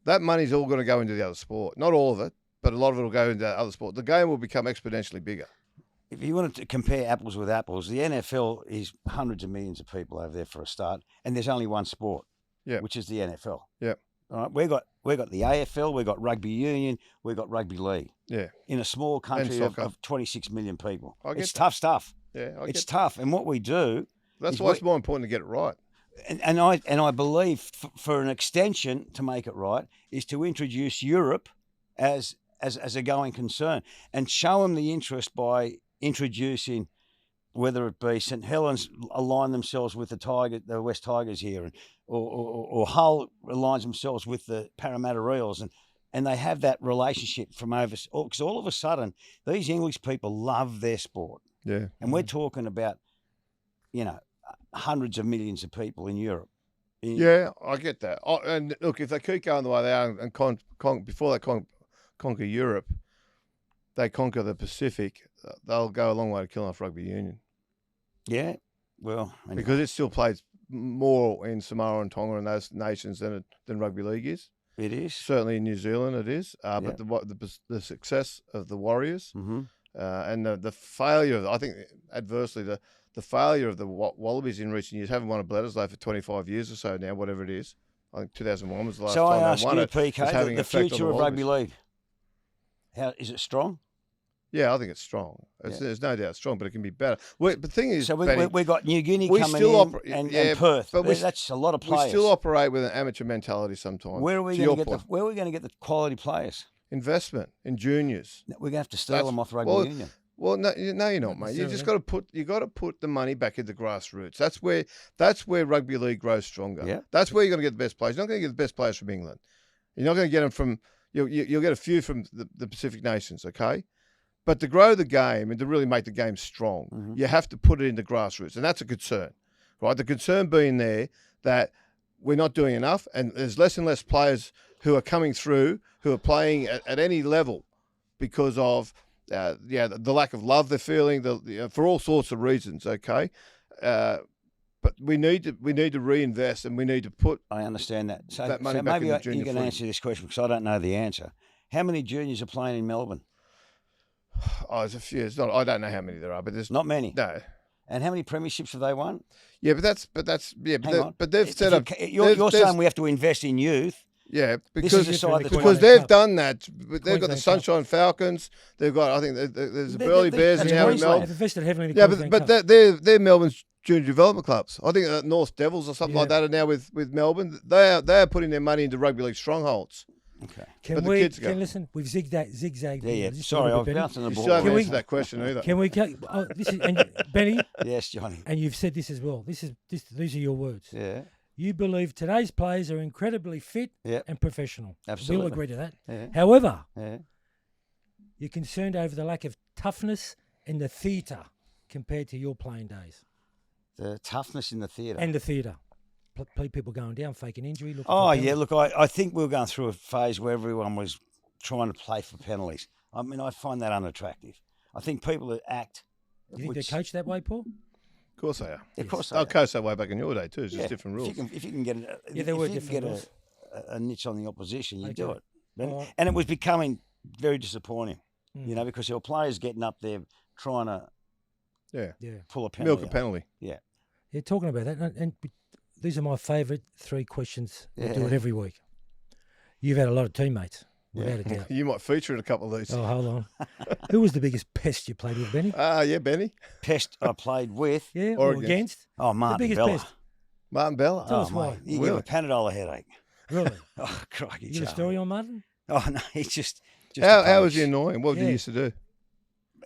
that money's all going to go into the other sport. Not all of it, but a lot of it will go into the other sport. The game will become exponentially bigger. If you wanted to compare apples with apples, the NFL is hundreds of millions of people over there for a start, and there's only one sport, which is the NFL. Yeah. All right, we got the AFL, we got rugby union, we got rugby league. Yeah. In a small country of 26 million people. It's that. Tough stuff. Yeah, it's tough. And what we do... That's why it's more important to get it right. And I believe for an extension to make it right is to introduce Europe as a going concern and show them the interest by introducing, whether it be St Helens align themselves with the West Tigers here, or Hull aligns themselves with the Parramatta Eels, and they have that relationship from over, because all of a sudden these English people love their sport. Yeah. And we're talking about, hundreds of millions of people in Europe. Yeah, I get that. And look, if they keep going the way they are, and before they conquer Europe, they conquer the Pacific, they'll go a long way to killing off rugby union. Yeah, well, anyway. Because it still plays more in Samoa and Tonga and those nations than rugby league is. It is. Certainly in New Zealand it is. But the success of the Warriors and the failure, I think adversely, the failure of the Wallabies in recent years, haven't won a Bledisloe for 25 years or so now, whatever it is. I think 2001 was the last time they won it. So I ask you, PK, the future of rugby league, how is it strong? Yeah, I think it's strong. There's no doubt it's strong, but it can be better. The thing is, so Benny, we got New Guinea coming in and Perth, but that's a lot of players. We still operate with an amateur mentality sometimes. Where are we going to get the quality players? Investment in juniors. We're going to have to steal them off rugby union. Well, no, you're not, mate. You just got to put the money back into grassroots. That's where rugby league grows stronger. Yeah. That's where you're going to get the best players. You're not going to get the best players from England. You're not going to get them from. You'll get a few from the Pacific nations, okay? But to grow the game and to really make the game strong, you have to put it into grassroots, and that's a concern, right? The concern being there that we're not doing enough, and there's less and less players who are coming through who are playing at any level because of the lack of love they're feeling, for all sorts of reasons, okay? But we need to reinvest, and we need to put. I understand that. So that money back maybe in the junior you can footy. answer this question because I don't know the answer. How many juniors are playing in Melbourne? Oh, there's a few. I don't know how many there are, but there's not many. No. And how many premierships have they won? Yeah, but they've set up. You're saying we have to invest in youth. Yeah, because they've done that. They've got the Sunshine Falcons. They've got, I think, there's the Burleigh Bears now in Melbourne. They've invested heavily in the but they're Melbourne's junior development clubs. I think North Devils or something like that are now with Melbourne. They are putting their money into rugby league strongholds. Okay. Can listen? We've zigzagged. Yeah. Sorry, I've bounced on the ball. You still haven't answered that question either. Can we? This is Benny. Yes, Johnny. And you've said this as well. These are your words. Yeah. You believe today's players are incredibly fit and professional. Absolutely. We'll agree to that. Yeah. However, you're concerned over the lack of toughness in the theatre compared to your playing days. The toughness in the theatre. And the theatre. People going down, faking injury. Look, I think we were going through a phase where everyone was trying to play for penalties. I mean, I find that unattractive. I think people that act... You think they're coached that way, Paul? Of course they are. Of course they are. They'll coach that way back in your day too. It's just different rules. If you can get a niche on the opposition, you do it. And it was becoming very disappointing, because there were players getting up there trying to pull a penalty. Milk a penalty. Yeah. Yeah, talking about that, and these are my favourite 3 questions. We do it every week. You've had a lot of teammates, without a doubt. You might feature in a couple of these. Oh, hold on. Who was the biggest pest you played with, Benny? Benny. Pest I played with? Yeah, or against? Oh, Martin the biggest Bella. Pest. Martin Bella? Tell us why. You give a Panadol a headache. Really? Oh, crikey. You got a story on Martin? Oh, no, he's just how was he annoying? What did he used to do?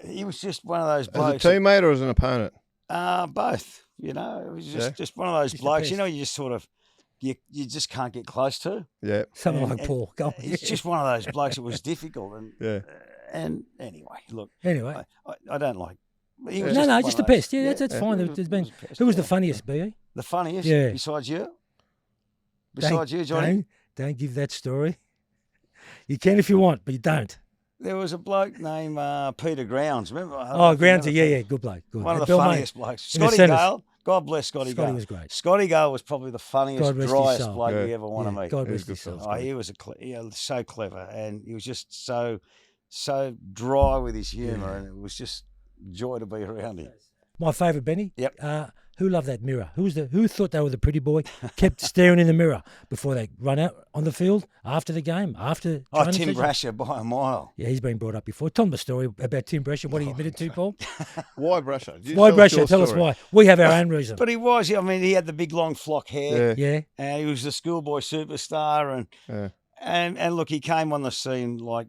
He was just one of those blokes. As a teammate or as an opponent? Both. It was just one of those blokes. You just sort of, you just can't get close to. Yeah. Someone like Paul. Go on. It's just one of those blokes that was difficult. And and anyway, look. Anyway. I don't like. Just a pest. Yeah, that's fine. There's been. Who was the funniest, B.E.? The funniest? Yeah. Besides you? Besides you, Johnny? Don't give that story. You can if you want, but you don't. There was a bloke named Peter Grounds. Remember? Groundsy, yeah, good bloke. Good. One of At the Balmain. funniest blokes. In the Scotty centres. Gale. God bless Scotty Gale. Scotty was great. Scotty Gale was probably the funniest, God rest his driest soul. bloke Yeah. you ever want to meet. God He was rest good his soul. fella. He was so clever, and he was just so dry with his humour, and it was just joy to be around him. My favourite, Benny. Yep. Who loved that mirror? Who thought they were the pretty boy? Kept staring in the mirror before they run out on the field after the game, after training Tim session? Brasher by a mile. Yeah, he's been brought up before. Tell them the story about Tim Brasher, what he admitted to, Paul. Why Brasher? Why Brasher? Tell us why. We have our own reason. But he was. I mean, he had the big long flock hair. Yeah. And he was the schoolboy superstar, and look, he came on the scene like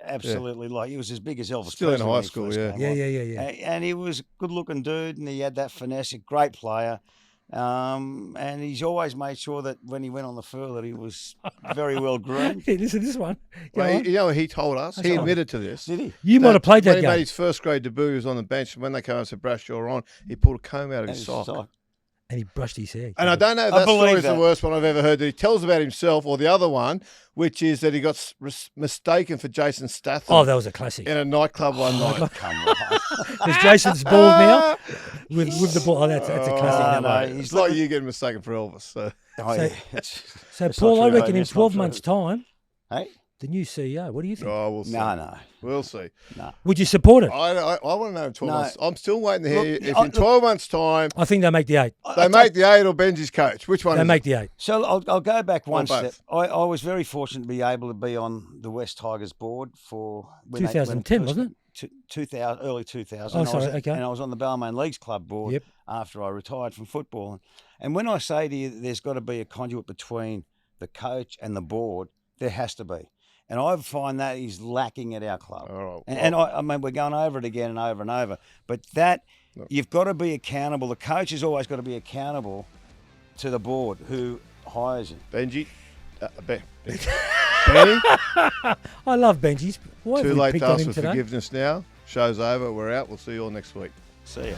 absolutely like he was as big as Elvis. Still in Presley high when he school, first yeah. came Yeah. on. And he was a good-looking dude, and he had that finesse. A great player. And he's always made sure that when he went on the field that he was very well groomed. Hey, listen to this one. Go Well, on. you know, he told us, he admitted to this. Did he? You might have played that when he game. made his first grade debut, he was on the bench. And when they came and said, Brash, you're on, he pulled a comb out of his sock. And he brushed his hair. And I don't know if that story is the worst one I've ever heard that he tells about himself, or the other one, which is that he got mistaken for Jason Statham. Oh, that was a classic. In a nightclub one night. Come on. Is Jason's bald now? With the ball. Oh, that's a classic. No, It's like you getting mistaken for Elvis. So. So Paul, I reckon in 12 months' time, Hey? the new CEO, what do you think? Oh, we'll see. No. We'll see. Would you support it? I want to know in 12 months. I'm still waiting to hear Look, if in 12 months' time I think they make the 8. they make the 8 or Benji's coach. Which one They is make it? the 8. So I'll go back one both? step. I was very fortunate to be able to be on the West Tigers board for 2010, wasn't it? 2000, early 2000. Oh, sorry, okay. And I was on the Balmain Leagues Club board after I retired from football. And when I say to you there's got to be a conduit between the coach and the board, there has to be. And I find that is lacking at our club. All right. And I mean, we're going over it again and over and over. But you've got to be accountable. The coach has always got to be accountable to the board who hires him. Benji. Benny. I love Benji's. Why have Too we late picked to on ask him for today? forgiveness now. Show's over. We're out. We'll see you all next week. See ya.